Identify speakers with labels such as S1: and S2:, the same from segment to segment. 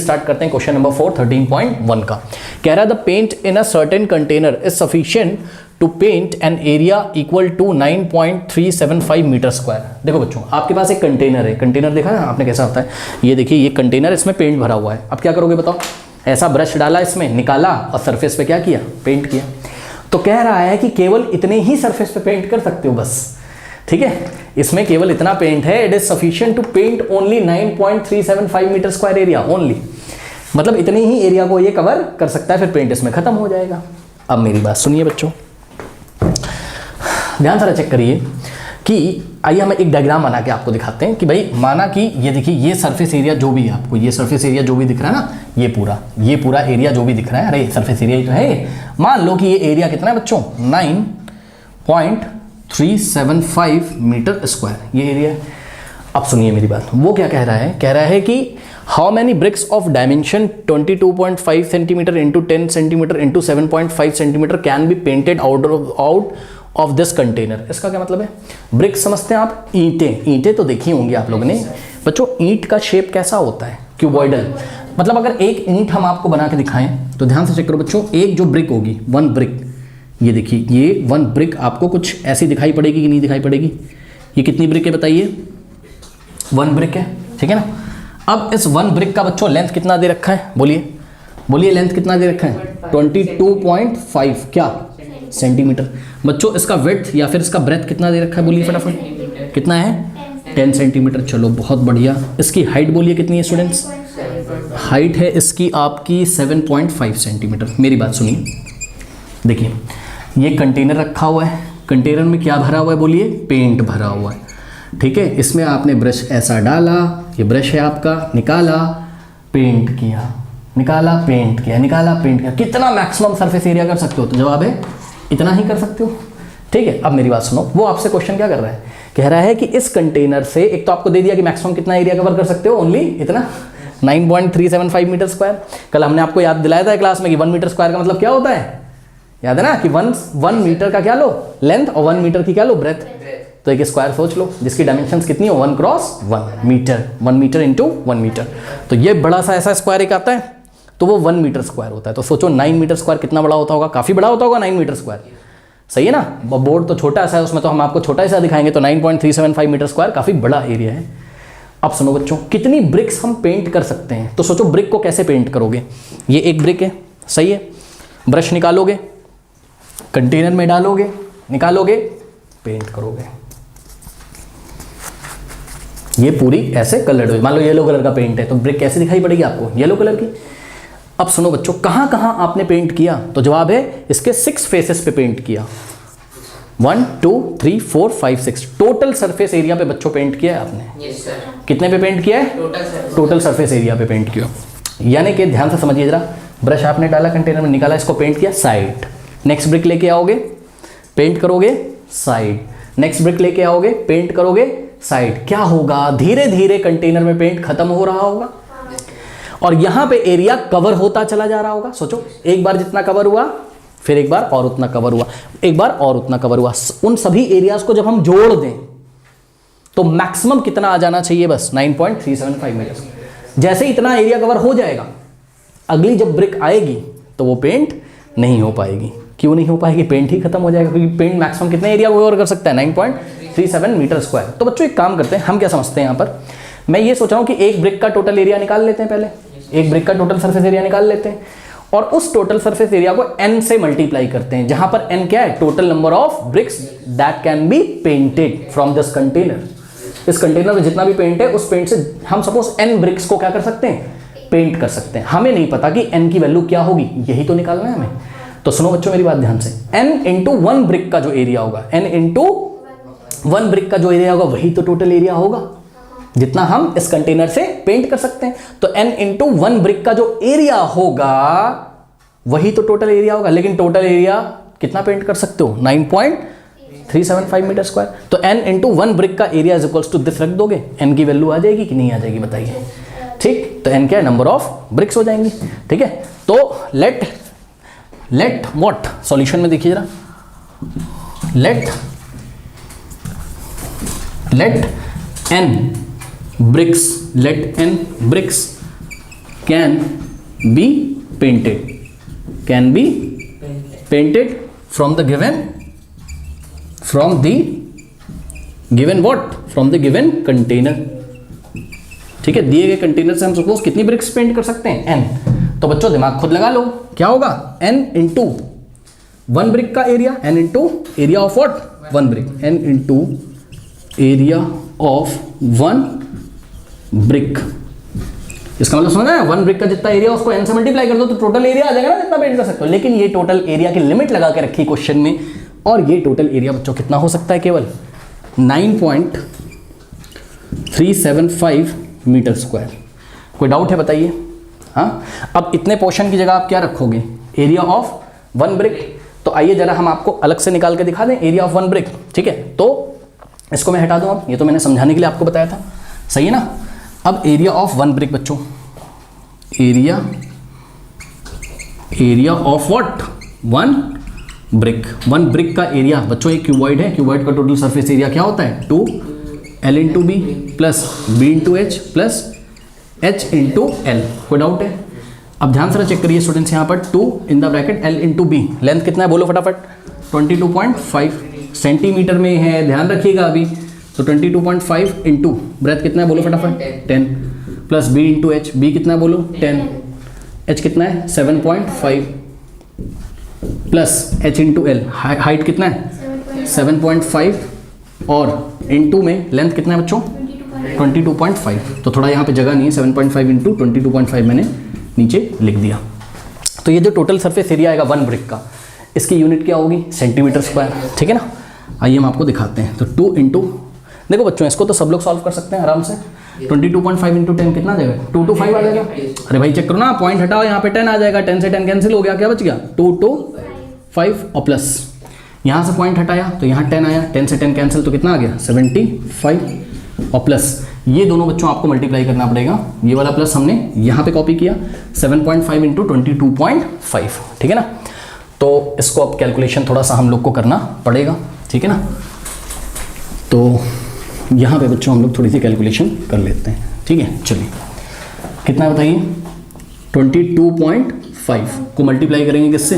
S1: Start करते हैं question number 4 13.1 का। कह रहा है the paint in a certain container is sufficient to paint an area equal to 9.375 metre square. देखो बच्चों, आपके पास एक कंटेनर है, कंटेनर देखा ना आपने कैसा होता है, ये देखिए ये कंटेनर, इसमें पेंट भरा हुआ है। अब क्या करोगे बताओ? ऐसा ब्रश डाला इसमें, निकाला और सरफेस पे क्या किया? पेंट किया। तो कह रहा है कि केवल इतने ही सरफेस पे पेंट कर सकते हो बस, ठीक है, इसमें केवल इतना पेंट है। It is sufficient to paint only 9.375 metre square area only, मतलब इतनी ही एरिया को ये कवर कर सकता है, फिर पेंट इसमें खत्म हो जाएगा। अब मेरी बात सुनिए बच्चों, ध्यान से चेक करिए कि आइए हम एक डायग्राम बना के आपको दिखाते हैं कि भाई माना कि ये देखिए ये सरफेस एरिया जो भी है, आपको ये सरफेस एरिया जो भी दिख रहा है ना, ये पूरा एरिया जो भी दिख रहा है, अरे सरफेस एरिया ही तो है। मान लो कि ये एरिया कितना है बच्चों? 9.375 मीटर स्क्वायर ये एरिया है। अब सुनिए मेरी बात, वो क्या कह रहा है? कह रहा है कि how many bricks of dimension 22.5 centimetre into 10 centimetre into 7.5 centimetre can be painted out of this container. इसका क्या मतलब है? ब्रिक समझते हैं आप? ईंटें तो देखी होंगी आप लोगों ने बच्चों। ईंट का शेप कैसा होता है? क्यूबॉइडल। मतलब अगर एक ईंट हम आपको बना के दिखाएं तो ध्यान से चेक करो बच्चों, एक जो ब्रिक होगी, वन ब्रिक, ये देखिए ये वन ब्रिक आपको कुछ ऐसी दिखाई पड़ेगी कि नहीं दिखाई पड़ेगी? ये कितनी ब्रिक है बताइए? वन ब्रिक है, ठीक है ना। अब इस वन ब्रिक का बच्चों लेंथ कितना दे रखा है? बोलिए लेंथ कितना दे रखा है? 22.5 क्या सेंटीमीटर। बच्चों इसका विड्थ या फिर इसका ब्रेथ कितना दे रखा है? बोलिए फटाफट, कितना है? 10 सेंटीमीटर। चलो बहुत बढ़िया। इसकी हाइट बोलिए कितनी है स्टूडेंट्स? हाइट है इसकी आपकी 7.5 सेंटीमीटर। मेरी बात सुनिए, देखिए ये कंटेनर रखा हुआ है, कंटेनर में क्या भरा हुआ है? बोलिए पेंट भरा हुआ है, ठीक है। इसमें आपने ब्रश ऐसा डाला, ये ब्रश है आपका, निकाला पेंट किया, निकाला पेंट किया, निकाला पेंट किया। कितना मैक्सिमम सरफेस एरिया कर सकते हो? तो जवाब है इतना ही कर सकते हो, ठीक है। अब मेरी बात सुनो, वो आपसे क्वेश्चन क्या कर रहा है? कह रहा है कि इस कंटेनर से, एक तो आपको दे दिया कि मैक्सिमम कितना एरिया कवर कर सकते हो, ओनली इतना 9.375 मीटर स्क्वायर। कल हमने आपको याद दिलाया था क्लास में कि 1 मीटर स्क्वायर का मतलब क्या होता है, याद है ना? कि 1 मीटर का क्या लो? लेंथ, और 1 मीटर की क्या लो? ब्रेथ। तो एक स्क्वायर सोच लो जिसकी डायमेंशंस कितनी हो? 1 cross 1 metre, 1 metre into 1 metre. तो ये बड़ा सा ऐसा स्क्वायर एक आता है, तो वो 1 मीटर स्क्वायर होता है। तो सोचो 9 मीटर स्क्वायर कितना बड़ा होता होगा? काफ़ी बड़ा होता होगा 9 मीटर स्क्वायर, सही है ना। बोर्ड तो छोटा सा है, उसमें तो हम आपको छोटा सा दिखाएंगे। तो 9.375 मीटर स्क्वायर काफ़ी बड़ा एरिया है। अब सुनो बच्चों, कितनी ब्रिक्स हम पेंट कर सकते हैं? तो सोचो ब्रिक को कैसे पेंट करोगे? ये एक ब्रिक है, सही है। ब्रश निकालोगे, कंटेनर में डालोगे, निकालोगे, पेंट करोगे। ये पूरी ऐसे कलर्ड हुई, मान लो येलो कलर का पेंट है, तो ब्रिक कैसे दिखाई पड़ेगी आपको? येलो कलर की। अब सुनो बच्चों, कहाँ कहाँ आपने पेंट किया? तो जवाब है इसके 6 फेसेस पे पेंट किया। 1 2 3 4 5 6 टोटल सरफेस एरिया पे बच्चों पेंट किया है आपने।
S2: Yes sir.
S1: कितने पे पेंट किया है? टोटल सरफेस एरिया पे पेंट किया। यानी कि ध्यान से समझिए जरा, ब्रश आपने डाला कंटेनर में, निकाला, इसको पेंट किया साइड। नेक्स्ट ब्रिक लेके आओगे, पेंट करोगे साइड। नेक्स्ट ब्रिक लेके आओगे, पेंट करोगे साइड। क्या होगा? धीरे धीरे कंटेनर में पेंट खत्म हो रहा होगा और यहां पे एरिया कवर होता चला जा रहा होगा। सोचो, एक बार जितना कवर हुआ, फिर एक बार और उतना कवर हुआ, एक बार और उतना कवर हुआ। उन सभी एरियाज को जब हम जोड़ दें तो मैक्सिमम कितना आ जाना चाहिए? बस 9.375 मीटर। जैसे इतना एरिया कवर हो जाएगा, अगली जब ब्रिक आएगी तो वो पेंट नहीं हो पाएगी। क्यों नहीं हो पाएगी? पेंट ही खत्म हो जाएगा, क्योंकि पेंट मैक्सिमम कितने एरिया को कवर कर सकता है? 9.37 मीटर स्क्वायर। तो बच्चों एक काम करते हैं, हम क्या समझते हैं यहाँ पर, मैं ये सोच रहा हूँ कि एक ब्रिक का टोटल एरिया निकाल लेते हैं। पहले एक ब्रिक का टोटल सरफेस एरिया निकाल लेते हैं और उस टोटल सरफेस एरिया को n से मल्टीप्लाई करते हैं, जहां पर n क्या है? Total number of BRICS that can be painted from this container. इस कंटेनर में जितना भी पेंट है, उस पेंट से हम सपोज n ब्रिक्स को क्या कर सकते हैं? पेंट कर सकते हैं। हमें नहीं पता कि n की वैल्यू क्या होगी, यही तो निकालना है हमें। तो सुनो बच्चों मेरी बात ध्यान से, n इंटू 1 ब्रिक का जो एरिया होगा, n इंटू 1 ब्रिक का जो एरिया होगा वही तो टोटल एरिया होगा जितना हम इस कंटेनर से पेंट कर सकते हैं। तो n इंटू 1 ब्रिक का जो एरिया होगा वही तो टोटल एरिया होगा। लेकिन टोटल एरिया कितना पेंट कर सकते हो? 9.375 मीटर स्क्वायर। तो n इंटू 1 ब्रिक का area is equals to this रख दोगे, n की वैल्यू आ जाएगी कि नहीं आ जाएगी बताइए? ठीक, तो n क्या है? नंबर ऑफ ब्रिक्स हो जाएंगी, ठीक है। तो लेट व्हाट सॉल्यूशन में देखिए जरा, लेट n bricks, let n bricks can be painted from the given container. ठीक है, दिए गए कंटेनर से हम सपोज कितनी ब्रिक्स पेंट कर सकते हैं, n। तो बच्चों दिमाग खुद लगा लो, क्या होगा, n इंटू वन ब्रिक का area, n into area of what, one brick, n into area of one brick. इसका मतलब समझ है, वन ब्रिक का जितना एरिया उसको n से मल्टीप्लाई कर दो तो टोटल एरिया आ जाएगा ना, जितना पेंट कर सकते हो। लेकिन ये टोटल एरिया की लिमिट लगा के रखी क्वेश्चन में, और ये टोटल एरिया बच्चों कितना हो सकता है, केवल 9.375 मीटर स्क्वायर। कोई डाउट है बताइए? हाँ, अब इतने पोर्शन की जगह आप क्या रखोगे, एरिया ऑफ वन ब्रिक। तो आइए जरा हम आपको अलग से निकाल के दिखा दें एरिया ऑफ वन ब्रिक। ठीक है, तो इसको मैं हटा दूं, अब ये तो मैंने समझाने के लिए आपको बताया था, सही है ना। अब एरिया ऑफ वन ब्रिक बच्चों, area of what, one brick का एरिया बच्चों एक क्यूबॉइड है, क्यूबॉइड का टोटल सरफेस एरिया क्या होता है, 2l into b plus b into h plus h into l. कोई डाउट है? अब ध्यान से चेक करिए स्टूडेंट्स, यहाँ पर 2 in the bracket l into b, length कितना है बोलो फटाफट, 22.5 सेंटीमीटर में है, ध्यान रखिएगा अभी। तो 22.5 इंटू ब्रेथ कितना है बोलो फटाफट, 10 plus b into h, b कितना है बोलो 10, h कितना है 7.5 plus h into l, height कितना है 7.5 और इंटू में लेंथ कितना है बच्चों 22.5। तो थोड़ा यहाँ पे जगह नहीं है, 7.5 इंटू 22.5 मैंने नीचे लिख दिया। तो ये जो टोटल सरफेस एरिया आएगा वन ब्रिक का, इसकी यूनिट क्या होगी, सेंटीमीटर स्क्वायर। ठीक है ना, आइए हम आपको दिखाते हैं। तो 2 इंटू, देखो बच्चों इसको तो सब लोग सॉल्व कर सकते हैं आराम से। 22.5 इंटू 10 कितना आ जाएगा, 2 to 5 आ जाएगा। अरे भाई चेक करो ना, पॉइंट हटाओ, यहाँ पे 10 आ जाएगा, 10 से 10 कैंसिल हो गया, क्या बच गया 2 to 5 और प्लस यहाँ से पॉइंट हटाया तो यहाँ 10 आया, 10 से 10 कैंसिल तो कितना आ गया 75 और प्लस ये दोनों बच्चों आपको मल्टीप्लाई करना पड़ेगा, ये वाला प्लस हमने यहाँ पे कॉपी किया 7.5 इंटू 22.5। ठीक है ना, तो इसको अब कैलकुलेशन थोड़ा सा हम लोग को करना पड़ेगा। ठीक है ना, तो यहाँ पे बच्चों हम लोग थोड़ी सी कैलकुलेशन कर लेते हैं। ठीक है, चलिए कितना बताइए, 22.5 को मल्टीप्लाई करेंगे किससे,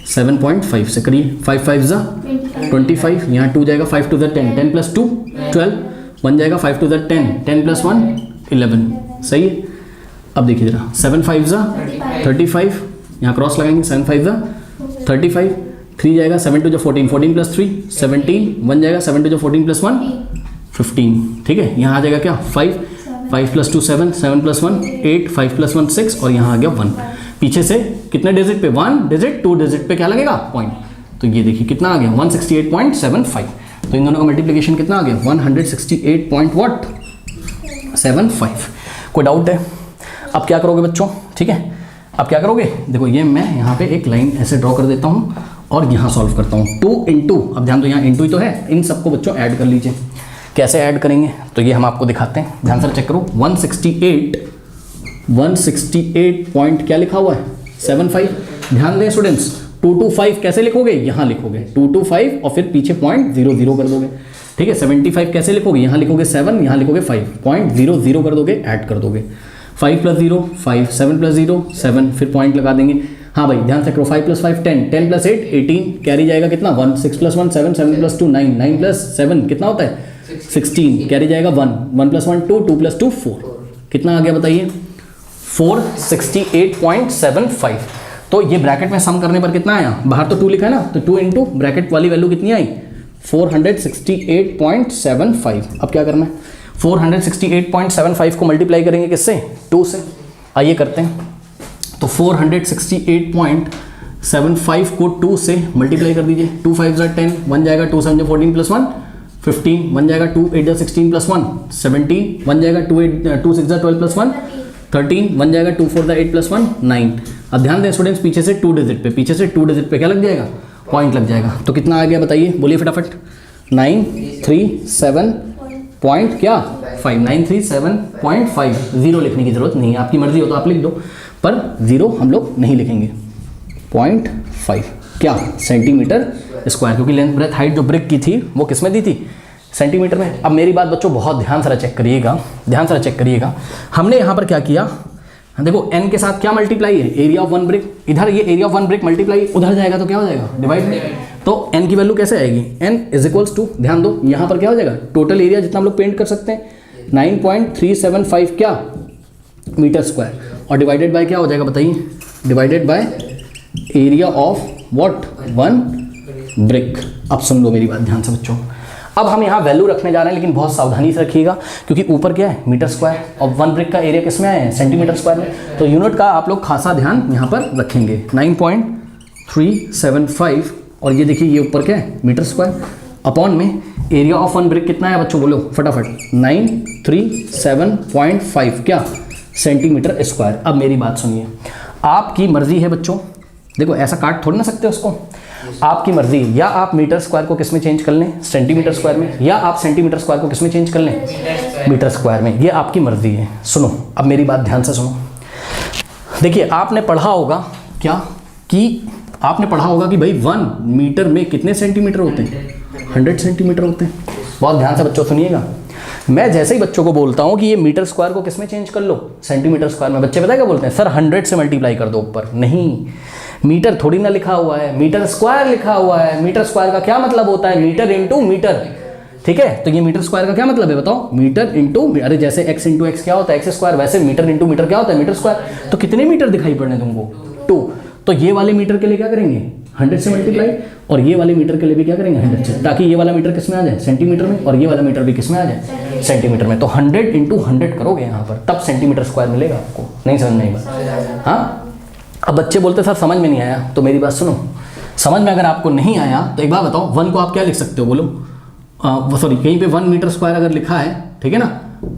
S1: 7.5 से, करिए 5 5 ज़ा 25, यहाँ 2 जाएगा, 5 2 ज़ा 10, 10 प्लस 2 12, 1 जाएगा, 5 2 ज़ा 10, 10 प्लस 1 11। सही है, अब देखिए जरा 7 5 ज़ा 35, यहाँ क्रॉस लगाएंगे, 7 5 ज़ा 35, 3 जाएगा, 7 2 ज़ा 14, 14 प्लस 3 17, 1 जाएगा, 7 2 ज़ा 14 प्लस 1 15। ठीक है, यहाँ आ जाएगा क्या 5, 5 प्लस 2 7, 7 प्लस 1 8, 5 प्लस 1 6 और यहाँ आ गया 1। पीछे से कितने डिजिट पे, 1 डिजिट 2 डिजिट पे क्या लगेगा पॉइंट, तो ये देखिए कितना आ गया 168.75। तो इन दोनों का मल्टीप्लिकेशन कितना आ गया 168.75। कोई डाउट है? अब क्या करोगे बच्चों, ठीक है, अब क्या करोगे, देखो ये मैं यहाँ पे एक लाइन ऐसे ड्रॉ कर देता हूँ और यहाँ सॉल्व करता हूँ 2 इंटू, अब ध्यान दो यहाँ इंटू ही तो है, इन सबको बच्चों ऐड कर लीजिए। कैसे ऐड करेंगे तो ये हम आपको दिखाते हैं, ध्यान से चेक करो। 168 पॉइंट क्या लिखा हुआ है 75। ध्यान दें स्टूडेंट्स, 2 to 5 कैसे लिखोगे, यहाँ लिखोगे 2 to 5 और फिर पीछे पॉइंट 0 0 कर दोगे। ठीक है, 75 कैसे लिखोगे, यहाँ लिखोगे 7, यहाँ लिखोगे 5, पॉइंट 0 0 कर दोगे, ऐड कर दोगे। 5 प्लस 0 5, 7 प्लस 0 7, फिर पॉइंट लगा देंगे। हाँ भाई ध्यान से करो, 5 प्लस 5 10, 10 प्लस 8 18, कैरी जाएगा कितना 1, 6 प्लस 1 7, 7 प्लस 2 9, 9 प्लस 7 कितना होता है 16, कैरी जाएगा 1, 1 प्लस 1 2, 2 प्लस 2 4, कितना आ गया बताइए 468.75। तो ये ब्रैकेट में सम करने पर कितना आया, बाहर तो 2 लिखा है ना, तो 2 इंटू ब्रैकेट वाली वैल्यू कितनी आई 468.75। अब क्या करना है, 468.75 को मल्टीप्लाई करेंगे किससे 2 से, आइए करते हैं। तो 468.75 को 2 से मल्टीप्लाई कर दीजिए, 2 5 ज़ा 10, 1 जाएगा, 2 7 ज़ा 14 प्लस 1 15, 1 जाएगा, 2 8 ज़ा 16 प्लस 1 17, 1 जाएगा, 2 6 ज़ा 12 प्लस 1 13, 1 जाएगा, 2 4 ज़ा 8 प्लस 1 9। अब ध्यान दें स्टूडेंट्स, पीछे से 2 डिजिट पे, पीछे से 2 डिजिट पे क्या लग जाएगा पॉइंट लग जाएगा। तो कितना आ गया बताइए, बोलिए फटाफट, 937 पॉइंट क्या 5, 937.5। जीरो लिखने की जरूरत नहीं है, आपकी मर्जी हो तो आप लिख दो, पर जीरो हम लोग नहीं लिखेंगे। 0.5 क्या सेंटीमीटर स्क्वायर, क्योंकि लेंथ ब्रेथ हाइट जो ब्रिक की थी वो किस में दी थी सेंटीमीटर में। अब मेरी बात बच्चों बहुत ध्यान से चेक करिएगा, ध्यान से चेक करिएगा, हमने यहाँ पर क्या किया देखो n के साथ क्या मल्टीप्लाई है, एरिया ऑफ वन ब्रिक, इधर ये area of one brick multiply उधर जाएगा तो क्या हो जाएगा, डिवाइड में। तो n की वैल्यू कैसे आएगी, n इज इक्वल्स टू, ध्यान दो यहाँ पर क्या हो जाएगा, टोटल एरिया जितना हम लोग पेंट कर सकते हैं 9.375 क्या मीटर स्क्वायर, और डिवाइडेड बाय क्या हो जाएगा बताइए, divided by area of what, one brick. अब सुन लो मेरी बात ध्यान से बच्चों, अब हम यहाँ वैल्यू रखने जा रहे हैं, लेकिन बहुत सावधानी से रखिएगा क्योंकि ऊपर क्या है मीटर स्क्वायर और वन ब्रिक का एरिया किस में आया है, सेंटीमीटर स्क्वायर में, तो यूनिट का आप लोग खासा ध्यान यहाँ पर रखेंगे। 9.375 और ये देखिए ये ऊपर क्या है मीटर स्क्वायर, अपॉन में एरिया ऑफ वन ब्रिक कितना है बच्चों, बोलो फटाफट, 937.5 क्या सेंटीमीटर स्क्वायर। अब मेरी बात सुनिए, आपकी मर्जी है बच्चों, देखो ऐसा काट थोड़ी ना सकते उसको, आपकी मर्जी, या आप मीटर स्क्वायर को किस में चेंज कर लें, सेंटीमीटर स्क्वायर में, या आप सेंटीमीटर स्क्वायर को किस में चेंज कर लें, मीटर स्क्वायर में, ये आपकी मर्जी है। सुनो अब मेरी बात ध्यान से सुनो, देखिए आपने पढ़ा होगा क्या कि आपने पढ़ा होगा कि भाई 1 मीटर में कितने सेंटीमीटर होते हैं, 100 सेंटीमीटर होते हैं। बहुत ध्यान से बच्चों सुनिएगा, मैं जैसे ही बच्चों को बोलता हूँ कि ये मीटर स्क्वायर को किस में चेंज कर लो, सेंटीमीटर स्क्वायर में, बच्चे पता है क्या बोलते हैं, सर 100 से मल्टीप्लाई कर दो ऊपर, नहीं मीटर थोड़ी ना लिखा हुआ है, मीटर स्क्वायर लिखा हुआ है। मीटर स्क्वायर का क्या मतलब होता है, मीटर इंटू मीटर, ठीक है। तो ये मीटर स्क्वायर का क्या मतलब है बताओ, मीटर इंटू, अरे जैसे x इंटू एक्स क्या होता है एक्स स्क्वायर, वैसे मीटर इंटू मीटर क्या होता है मीटर स्क्वायर। तो कितने मीटर दिखाई पड़ रहे हैं तुमको, 2। तो ये वाले मीटर के लिए क्या करेंगे 100 से मल्टीप्लाई, और ये वाले मीटर के लिए भी क्या करेंगे 100 से, ताकि ये वाला मीटर किस में आ जाए, सेंटीमीटर में, और ये वाला मीटर भी किस में आ जाए, सेंटीमीटर में। तो 100 इंटू 100 करोगे यहाँ पर, तब सेंटीमीटर स्क्वायर मिलेगा आपको। नहीं समझ में आई बात, हाँ। अब बच्चे बोलते सर समझ में नहीं आया, तो मेरी बात सुनो, समझ में अगर आपको नहीं आया तो एक बात बताओ, 1 को आप क्या लिख सकते हो, बोलो सॉरी कहीं पे 1 मीटर स्क्वायर अगर लिखा है, ठीक है ना,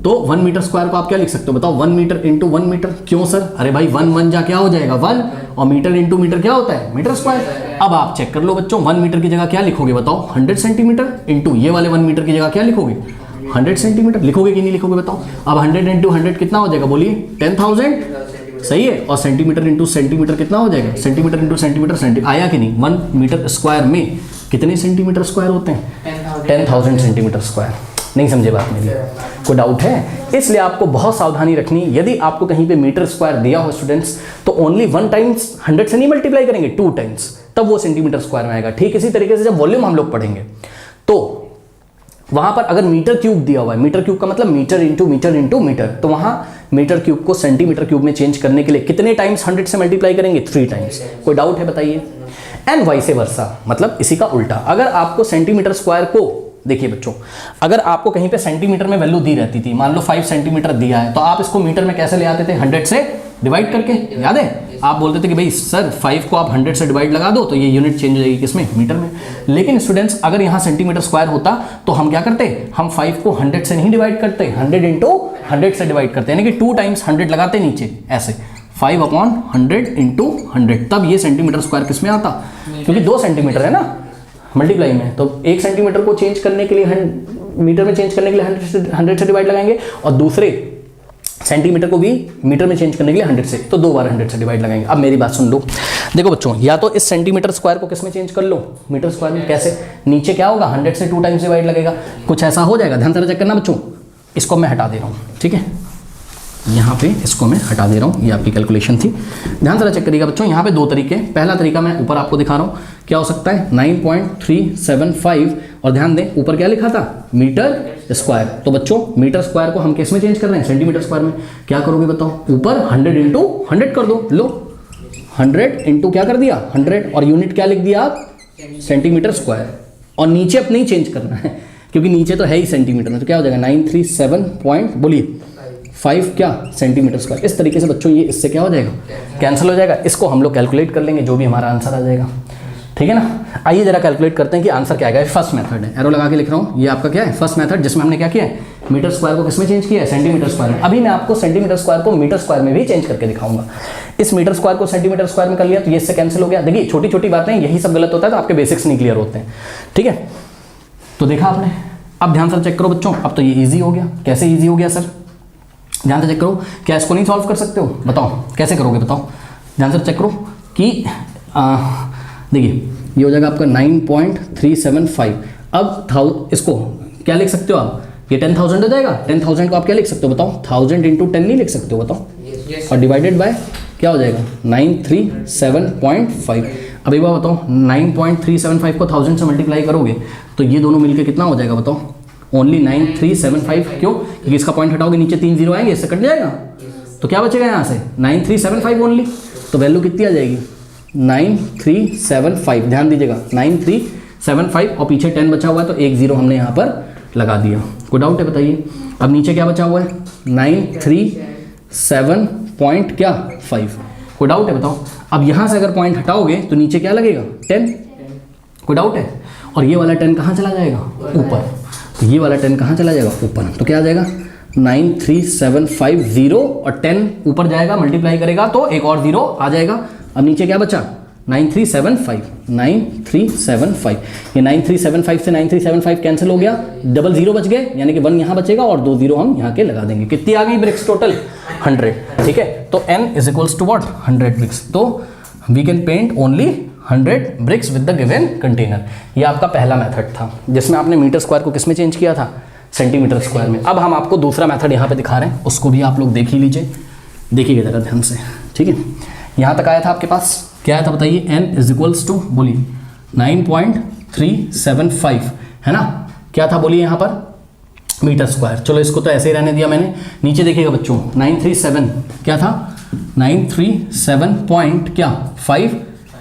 S1: तो 1 मीटर स्क्वायर को आप क्या लिख सकते हो बताओ, 1 मीटर इंटू 1 मीटर। क्यों सर, अरे भाई 1 1 जा क्या हो जाएगा 1, और मीटर इंटू मीटर क्या होता है मीटर स्क्वायर। अब आप चेक कर लो बच्चों, 1 मीटर की जगह क्या लिखोगे बताओ, 100 सेंटीमीटर, इंटू ये वाले 1 मीटर की जगह क्या लिखोगे 100 सेंटीमीटर, लिखोगे कि नहीं लिखोगे बताओ। अब 100 इंटू 100 कितना हो जाएगा बोलिए, 10,000, सही है। और सेंटीमीटर इंटू सेंटीमीटर कितना हो जाएगा, सेंटीमीटर इंटू सेंटीमीटर, आया कि नहीं। 1 मीटर स्क्वायर में कितने सेंटीमीटर स्क्वायर होते हैं, 10,000 सेंटीमीटर स्क्वायर। नहीं समझे बात मेरी, कोई डाउट है? इसलिए आपको बहुत सावधानी रखनी, यदि आपको कहीं पे मीटर स्क्वायर दिया हो स्टूडेंट्स, तो ओनली 1 टाइम्स 100 से नहीं मल्टीप्लाई करेंगे, 2 टाइम्स, तब वो सेंटीमीटर स्क्वायर में आएगा। ठीक इसी तरीके से जब वॉल्यूम हम लोग पढ़ेंगे तो वहां पर अगर मीटर क्यूब दिया हुआ है, मीटर क्यूब का मतलब metre into metre into metre, तो वहां मीटर क्यूब को सेंटीमीटर क्यूब में चेंज करने के लिए कितने टाइम्स 100 से मल्टीप्लाई करेंगे, 3 टाइम्स। कोई डाउट है बताइए? एंड वाइस वर्सा, मतलब इसी का उल्टा, अगर आपको सेंटीमीटर स्क्वायर को, देखिए बच्चों, अगर आपको कहीं पे सेंटीमीटर में वैल्यू दी रहती थी, मान लो 5 सेंटीमीटर दिया है, तो आप इसको मीटर में कैसे ले आते थे, 100 से डिवाइड करके, याद है? आप बोलते थे कि भाई सर 5 को आप 100 से डिवाइड लगा दो तो ये यूनिट चेंज हो जाएगी किसमें, मीटर में। लेकिन स्टूडेंट्स अगर यहाँ सेंटीमीटर स्क्वायर होता तो हम क्या करते, हम 5 को 100 से नहीं डिवाइड करते, 100 इंटू 100 से डिवाइड करते, यानी कि 2 टाइम्स 100 लगाते नीचे, ऐसे 5/100 इंटू 100, तब ये सेंटीमीटर स्क्वायर किस में आता, क्योंकि 2 सेंटीमीटर है ना मल्टीप्लाई में, तो 1 सेंटीमीटर को चेंज करने के लिए मीटर में चेंज करने के लिए 100 से डिवाइड लगाएंगे, और दूसरे सेंटीमीटर को भी मीटर में चेंज करने के लिए 100 से, तो 2 बार 100 से डिवाइड लगाएंगे। अब मेरी बात सुन लो, देखो बच्चों, या तो इस सेंटीमीटर स्क्वायर को किस में चेंज कर लो, मीटर स्क्वायर में। कैसे, नीचे क्या होगा 100 से 2 टाइम्स डिवाइड लगेगा, कुछ ऐसा हो जाएगा। ध्यान से चेक करना बच्चों, इसको मैं हटा दे रहा हूँ, ठीक है, यहाँ पे इसको मैं हटा दे रहा हूँ, ये आपकी कैलकुलेशन थी। ध्यान से चेक करिएगा बच्चों, यहाँ पे 2 तरीके, पहला तरीका मैं ऊपर आपको दिखा रहा हूँ, क्या हो सकता है 9.375, और ध्यान दें ऊपर क्या लिखा था, मीटर स्क्वायर। तो बच्चों मीटर स्क्वायर को हम किस में चेंज कर रहे हैं, सेंटीमीटर स्क्वायर में। क्या करोगे बताओ, ऊपर 100 इंटू 100 कर दो, लो 100 इंटू क्या कर दिया 100, और यूनिट क्या लिख दिया आप, सेंटीमीटर स्क्वायर, और नीचे अब नहीं चेंज करना है क्योंकि नीचे तो है ही सेंटीमीटर में, तो क्या हो जाएगा 937.5 क्या सेंटीमीटर स्क्वायर। इस तरीके से बच्चों ये इससे क्या हो जाएगा, कैंसिल हो जाएगा। इसको हम लोग कैलकुलेट कर लेंगे, जो भी हमारा आंसर आ जाएगा, ठीक है ना। आइए जरा कैलकुलेट करते हैं कि आंसर क्या आएगा। फर्स्ट मेथड है, एरो लगा के लिख रहा हूँ, ये आपका क्या है फर्स्ट मेथड, जिसमें हमने क्या किया है, मीटर स्क्वायर को किसमें चेंज किया है, सेंटीमीटर स्क्वायर में। अभी मैं आपको सेंटीमीटर स्क्वायर को मीटर स्क्वायर में भी चेंज करके दिखाऊंगा। इस मीटर स्क्वायर को सेंटीमीटर स्क्वायर में कर लिया तो ये इससे कैंसिल हो गया। देखिए छोटी छोटी बातें, यही सब गलत होता है तो आपके बेसिक्स नहीं क्लियर होते हैं, ठीक है। तो देखा आपने, अब ध्यान से चेक करो बच्चों, अब तो ये ईजी हो गया। कैसे ईजी हो गया सर, ध्यान से चेक करो, क्या इसको नहीं सॉल्व कर सकते हो, बताओ कैसे करोगे, बताओ। ध्यान से चेक करो कि देखिए ये हो जाएगा आपका 9.375। अब इसको क्या लिख सकते हो आप, ये 10,000 हो जाएगा। 10,000 को आप क्या लिख सकते हो बताओ, 1000 इंटू 10 नहीं लिख सकते हो, बताओ और डिवाइडेड बाय क्या हो जाएगा 937.5। अब एक बार बताओ 9.375 को 1000 से मल्टीप्लाई करोगे तो ये दोनों मिलके कितना हो जाएगा बताओ, ओनली 9375। क्यों? क्योंकि इसका पॉइंट हटाओगे नीचे 3 जीरो आएंगे, इससे कट जाएगा तो क्या बचेगा यहाँ से 9375 ओनली। तो वैल्यू कितनी आ जाएगी 9375। ध्यान दीजिएगा 9375 और पीछे 10 बचा हुआ है तो एक जीरो हमने यहाँ पर लगा दिया। कोई डाउट है बताइए? अब नीचे क्या बचा हुआ है 937.5। कोई डाउट है बताओ? अब यहाँ से अगर पॉइंट हटाओगे तो नीचे क्या लगेगा 10। कोई डाउट है? और ये वाला 10 कहाँ चला जाएगा ऊपर, तो ये वाला 10 कहाँ चला जाएगा ऊपर, तो क्या आ जाएगा 93750 और 10 ऊपर जाएगा मल्टीप्लाई करेगा तो एक और जीरो आ जाएगा। अब नीचे क्या बचा 9375। ये 9375 से 9375 कैंसिल हो गया, डबल जीरो बच गए यानी कि 1 यहाँ बचेगा और 2 जीरो हम यहाँ के लगा देंगे। कितनी आ गई ब्रिक्स टोटल 100। ठीक है, तो n is equals to what 100 bricks. तो we can paint only 100 bricks with the given container. ये आपका पहला मेथड था जिसमें आपने मीटर स्क्वायर को किस में चेंज किया था, सेंटीमीटर स्क्वायर में। अब हम आपको दूसरा मेथड यहाँ पे दिखा रहे हैं, उसको भी आप लोग देख ही लीजिए, देखिएगा जरा ध्यान से। ठीक है, यहाँ तक आया था आपके पास, क्या आया था बताइए, n इज इक्वल्स टू बोलिए 9.375 है ना, क्या था बोलिए यहाँ पर मीटर स्क्वायर। चलो इसको तो ऐसे ही रहने दिया मैंने। नीचे देखिएगा बच्चों 937 क्या था 937.5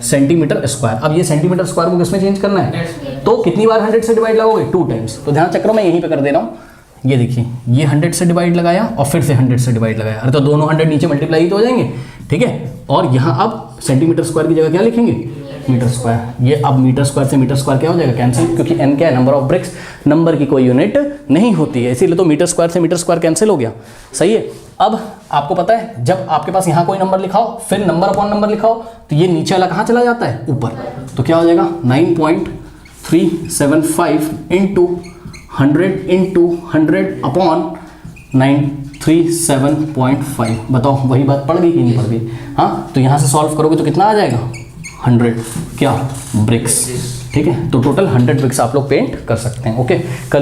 S1: सेंटीमीटर स्क्वायर। अब ये सेंटीमीटर स्क्वायर को किसमें चेंज करना है, तो कितनी बार 100 से डिवाइड लगाओगे 2 टाइम्स। तो ध्यान चक्रों में यहीं पे कर दे रहा हूँ, ये देखिए ये 100 से डिवाइड लगाया और फिर से 100 से डिवाइड लगाया, अरे तो दोनों 100 नीचे मल्टीप्लाई तो हो जाएंगे। ठीक है, और यहाँ अब सेंटीमीटर स्क्वायर की जगह क्या लिखेंगे मीटर स्क्वायर। ये अब मीटर स्क्वायर से मीटर स्क्वायर क्या हो जाएगा कैंसिल, क्योंकि n क्या है नंबर ऑफ ब्रिक्स, नंबर की कोई यूनिट नहीं होती है, इसीलिए तो मीटर स्क्वायर से मीटर स्क्वायर कैंसिल हो गया। सही है। अब आपको पता है जब आपके पास यहाँ कोई नंबर लिखा हो फिर नंबर अपॉन नंबर लिखा हो तो ये नीचे वाला कहाँ चला जाता है ऊपर, तो क्या हो जाएगा 9.375 इंटू 100 अपॉन 937.5। बताओ वही बात पड़ गई कि नहीं पड़ गई? हाँ, तो यहाँ से सॉल्व करोगे तो कितना आ जाएगा 100 क्या ब्रिक्स। ठीक है, तो टोटल 100 ब्रिक्स आप लोग पेंट कर सकते हैं। ओके, कर